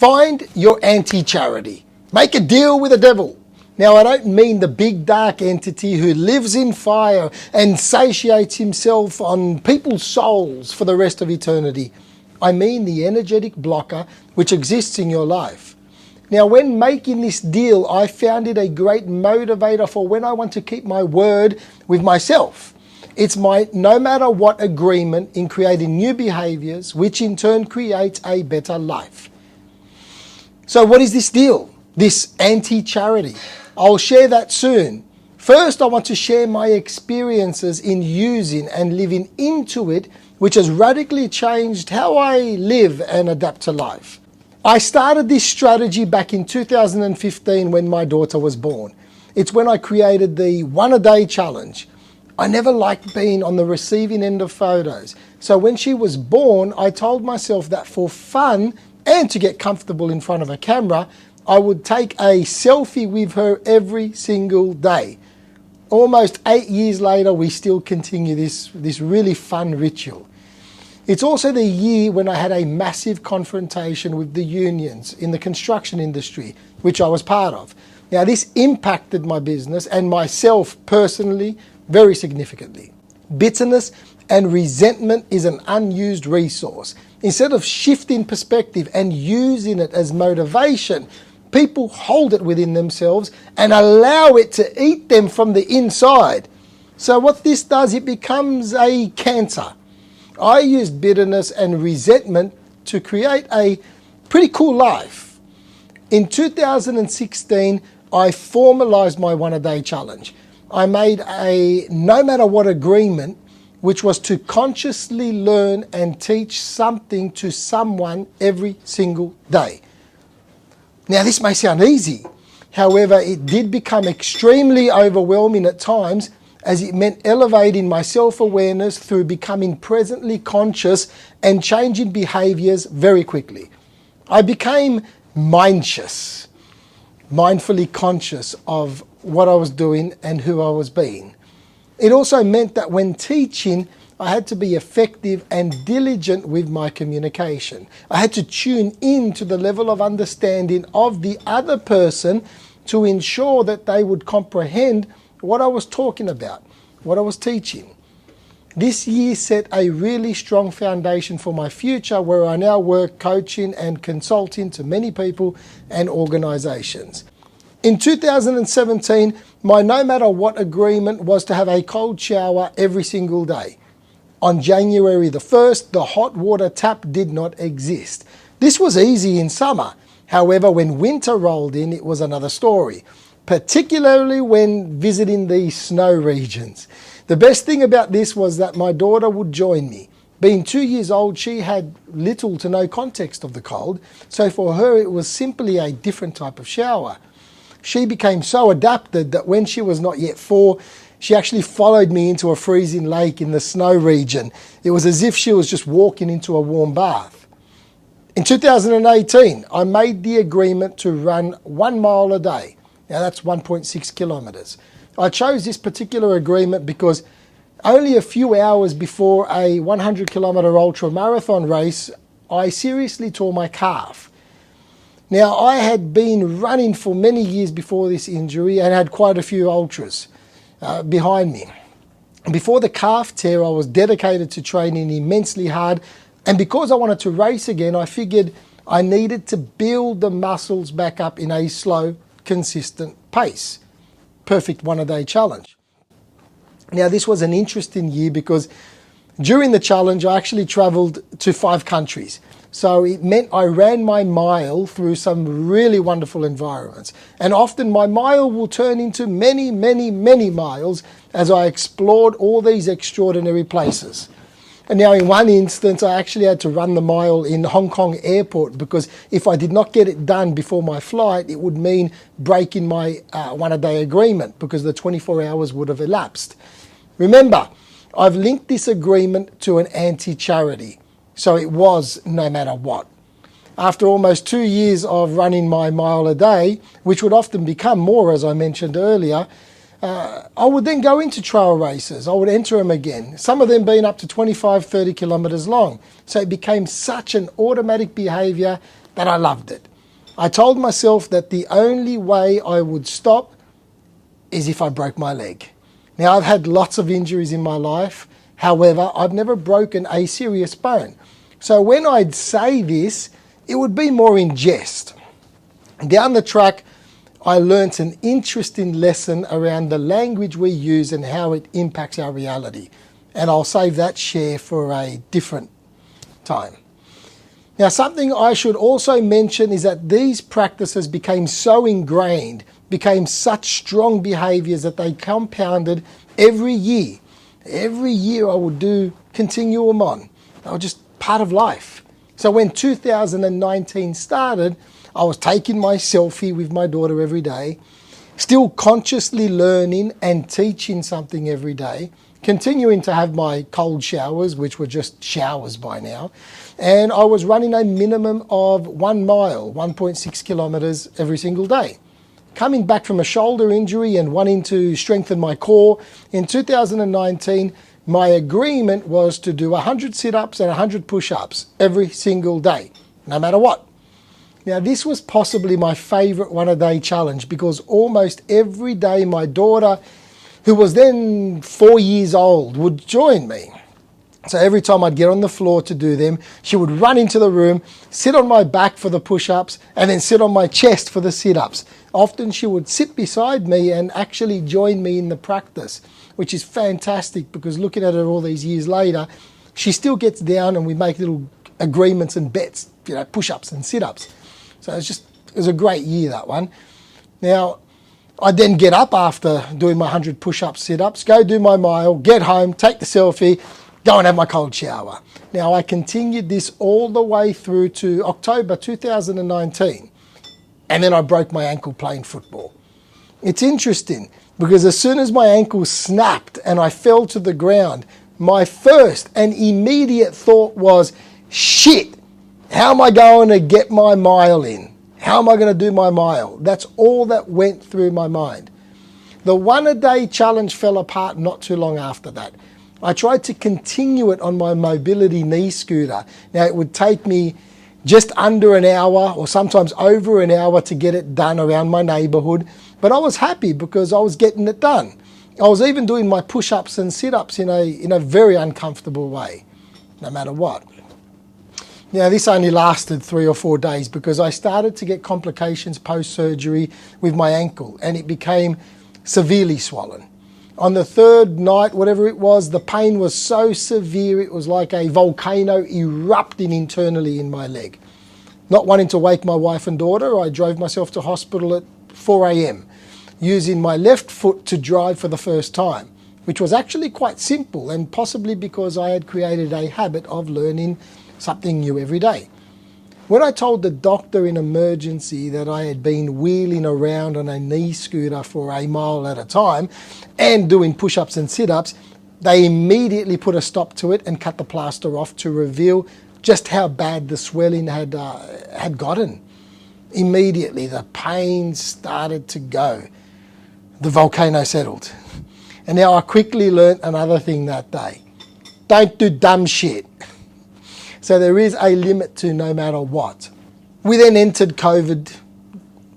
Find your anti-charity. Make a deal with the devil. Now, I don't mean the big dark entity who lives in fire and satiates himself on people's souls for the rest of eternity. I mean the energetic blocker which exists in your life. Now, when making this deal, I found it a great motivator for when I want to keep my word with myself. It's my no matter what agreement in creating new behaviours, which in turn creates a better life. So what is this deal? This anti-charity? I'll share that soon. First, I want to share my experiences in using and living into it, which has radically changed how I live and adapt to life. I started this strategy back in 2015 when my daughter was born. It's when I created the 1 a day challenge. I never liked being on the receiving end of photos. So when she was born, I told myself that for fun and to get comfortable in front of a camera, I would take a selfie with her every single day. Almost 8 years later, we still continue this really fun ritual. It's also the year when I had a massive confrontation with the unions in the construction industry, which I was part of. Now, this impacted my business and myself personally very significantly. Bitterness and resentment is an unused resource. Instead of shifting perspective and using it as motivation, people hold it within themselves and allow it to eat them from the inside. So what this does, it becomes a cancer. I used bitterness and resentment to create a pretty cool life. In 2016, I formalized my 1 a day challenge. I made a no matter what agreement, which was to consciously learn and teach something to someone every single day. Now, this may sound easy. However, it did become extremely overwhelming at times, as it meant elevating my self-awareness through becoming presently conscious and changing behaviours very quickly. I became mindfully conscious of what I was doing and who I was being. It also meant that when teaching, I had to be effective and diligent with my communication. I had to tune in to the level of understanding of the other person to ensure that they would comprehend what I was talking about, what I was teaching. This year set a really strong foundation for my future, where I now work coaching and consulting to many people and organisations. In 2017, my no matter what agreement was to have a cold shower every single day. On January the 1st, the hot water tap did not exist. This was easy in summer. However, when winter rolled in, it was another story, particularly when visiting the snow regions. The best thing about this was that my daughter would join me. Being 2 years old, she had little to no context of the cold, so for her it was simply a different type of shower. She became so adapted that when she was not yet 4, she actually followed me into a freezing lake in the snow region. It was as if she was just walking into a warm bath. In 2018, I made the agreement to run 1 mile a day. Now that's 1.6 kilometres. I chose this particular agreement because only a few hours before a 100 kilometre ultra marathon race, I seriously tore my calf. Now, I had been running for many years before this injury and had quite a few ultras behind me. Before the calf tear, I was dedicated to training immensely hard, and because I wanted to race again, I figured I needed to build the muscles back up in a slow, consistent pace. Perfect 1 a day challenge. Now, this was an interesting year because during the challenge, I actually travelled to 5 countries. So it meant I ran my mile through some really wonderful environments. And often my mile will turn into many, many, many miles as I explored all these extraordinary places. And now in one instance, I actually had to run the mile in Hong Kong airport because if I did not get it done before my flight, it would mean breaking my 1 a day agreement because the 24 hours would have elapsed. Remember, I've linked this agreement to an anti-charity. So it was no matter what. After almost 2 years of running my mile a day, which would often become more as I mentioned earlier, I would then go into trail races. I would enter them again, some of them being up to 25-30 kilometres long. So it became such an automatic behaviour that I loved it. I told myself that the only way I would stop is if I broke my leg. Now, I've had lots of injuries in my life. However, I've never broken a serious bone. So when I'd say this, it would be more in jest. Down the track, I learnt an interesting lesson around the language we use and how it impacts our reality. And I'll save that share for a different time. Now, something I should also mention is that these practices became so ingrained, became such strong behaviours that they compounded every year. Every year I would continue them on. They were just part of life. So when 2019 started, I was taking my selfie with my daughter every day, still consciously learning and teaching something every day, continuing to have my cold showers, which were just showers by now, and I was running a minimum of 1 mile, 1.6 kilometres every single day. Coming back from a shoulder injury and wanting to strengthen my core, in 2019, my agreement was to do 100 sit-ups and 100 push-ups every single day, no matter what. Now, this was possibly my favourite one-a-day challenge because almost every day my daughter, who was then 4 years old, would join me. So every time I'd get on the floor to do them, she would run into the room, sit on my back for the push-ups, and then sit on my chest for the sit-ups. Often she would sit beside me and actually join me in the practice, which is fantastic because looking at her all these years later, she still gets down and we make little agreements and bets, push-ups and sit-ups. So it was a great year, that one. Now, I'd then get up after doing my 100 push-ups, sit-ups, go do my mile, get home, take the selfie, go and have my cold shower. Now, I continued this all the way through to October 2019, and then I broke my ankle playing football. It's interesting because as soon as my ankle snapped and I fell to the ground, my first and immediate thought was, shit, how am I going to get my mile in? How am I going to do my mile? That's all that went through my mind. The one-a-day challenge fell apart not too long after that. I tried to continue it on my mobility knee scooter. Now, it would take me just under an hour or sometimes over an hour to get it done around my neighbourhood, but I was happy because I was getting it done. I was even doing my push-ups and sit-ups in a very uncomfortable way, no matter what. Now, this only lasted 3 or 4 days because I started to get complications post-surgery with my ankle and it became severely swollen. On the third night, whatever it was, the pain was so severe it was like a volcano erupting internally in my leg. Not wanting to wake my wife and daughter, I drove myself to hospital at 4 a.m. using my left foot to drive for the first time, which was actually quite simple and possibly because I had created a habit of learning something new every day. When I told the doctor in emergency that I had been wheeling around on a knee scooter for a mile at a time and doing push-ups and sit-ups, they immediately put a stop to it and cut the plaster off to reveal just how bad the swelling had gotten. Immediately, the pain started to go. The volcano settled. And now I quickly learnt another thing that day. Don't do dumb shit. So there is a limit to no matter what. We then entered COVID.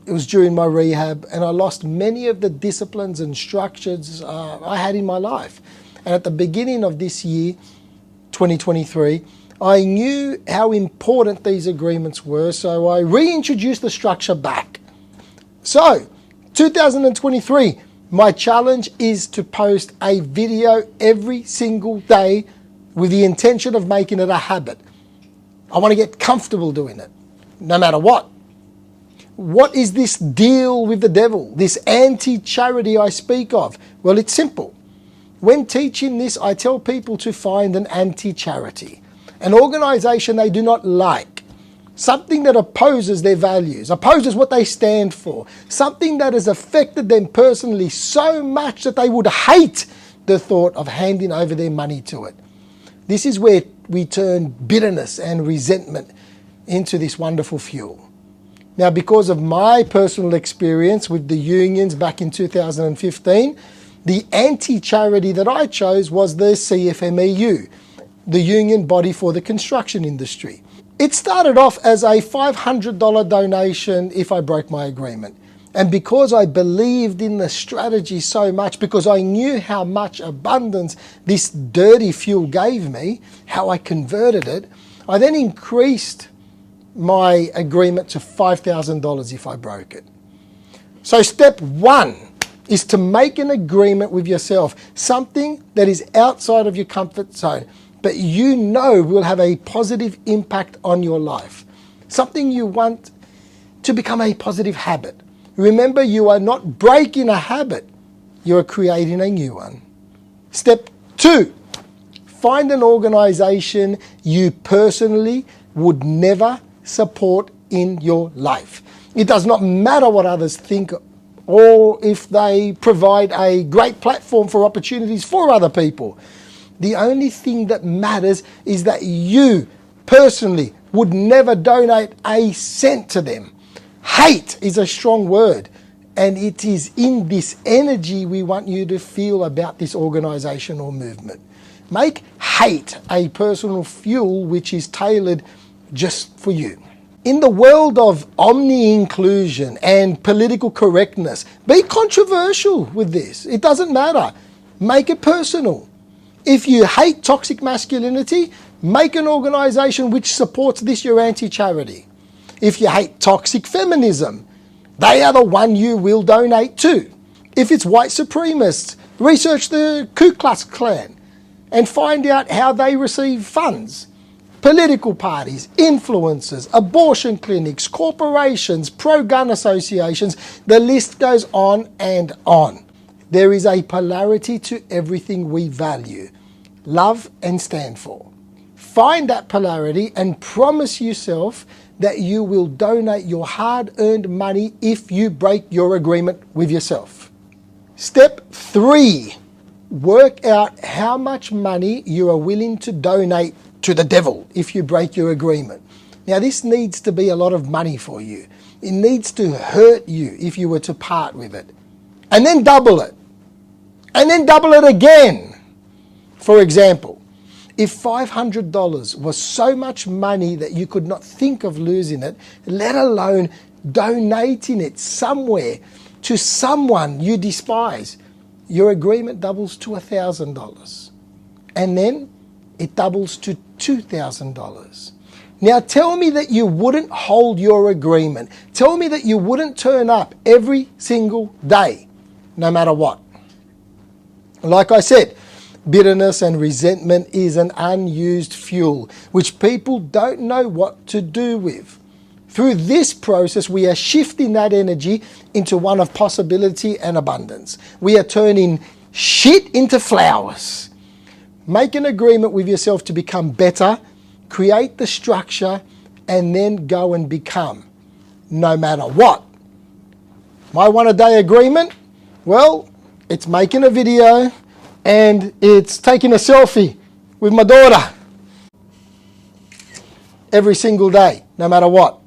It was during my rehab and I lost many of the disciplines and structures I had in my life. And at the beginning of this year, 2023, I knew how important these agreements were, so I reintroduced the structure back. So, 2023, my challenge is to post a video every single day with the intention of making it a habit. I want to get comfortable doing it, no matter what. What is this deal with the devil, this anti-charity I speak of? Well, it's simple. When teaching this, I tell people to find an anti-charity, an organisation they do not like, something that opposes their values, opposes what they stand for, something that has affected them personally so much that they would hate the thought of handing over their money to it. This is where we turn bitterness and resentment into this wonderful fuel. Now, because of my personal experience with the unions back in 2015, the anti-charity that I chose was the CFMEU, the union body for the construction industry. It started off as a $500 donation if I broke my agreement. And because I believed in the strategy so much, because I knew how much abundance this dirty fuel gave me, how I converted it, I then increased my agreement to $5,000 if I broke it. So step one is to make an agreement with yourself, something that is outside of your comfort zone, but you know will have a positive impact on your life. Something you want to become a positive habit. Remember, you are not breaking a habit, you are creating a new one. Step two, find an organization you personally would never support in your life. It does not matter what others think or if they provide a great platform for opportunities for other people. The only thing that matters is that you personally would never donate a cent to them. Hate is a strong word, and it is in this energy we want you to feel about this organization or movement. Make hate a personal fuel which is tailored just for you. In the world of omni-inclusion and political correctness, be controversial with this. It doesn't matter. Make it personal. If you hate toxic masculinity, make an organization which supports this, your anti-charity. If you hate toxic feminism, they are the one you will donate to. If it's white supremacists, research the Ku Klux Klan and find out how they receive funds. Political parties, influencers, abortion clinics, corporations, pro-gun associations, the list goes on and on. There is a polarity to everything we value, love and stand for. Find that polarity and promise yourself that you will donate your hard-earned money if you break your agreement with yourself. Step 3, work out how much money you are willing to donate to the devil if you break your agreement. Now this needs to be a lot of money for you. It needs to hurt you if you were to part with it. And then double it. And then double it again. For example, if $500 was so much money that you could not think of losing it, let alone donating it somewhere to someone you despise, your agreement doubles to $1,000. And then it doubles to $2,000. Now tell me that you wouldn't hold your agreement. Tell me that you wouldn't turn up every single day, no matter what. Like I said, bitterness and resentment is an unused fuel, which people don't know what to do with. Through this process, we are shifting that energy into one of possibility and abundance. We are turning shit into flowers. Make an agreement with yourself to become better, create the structure, and then go and become, no matter what. My one-a-day agreement? Well, it's making a video and it's taking a selfie with my daughter every single day, no matter what.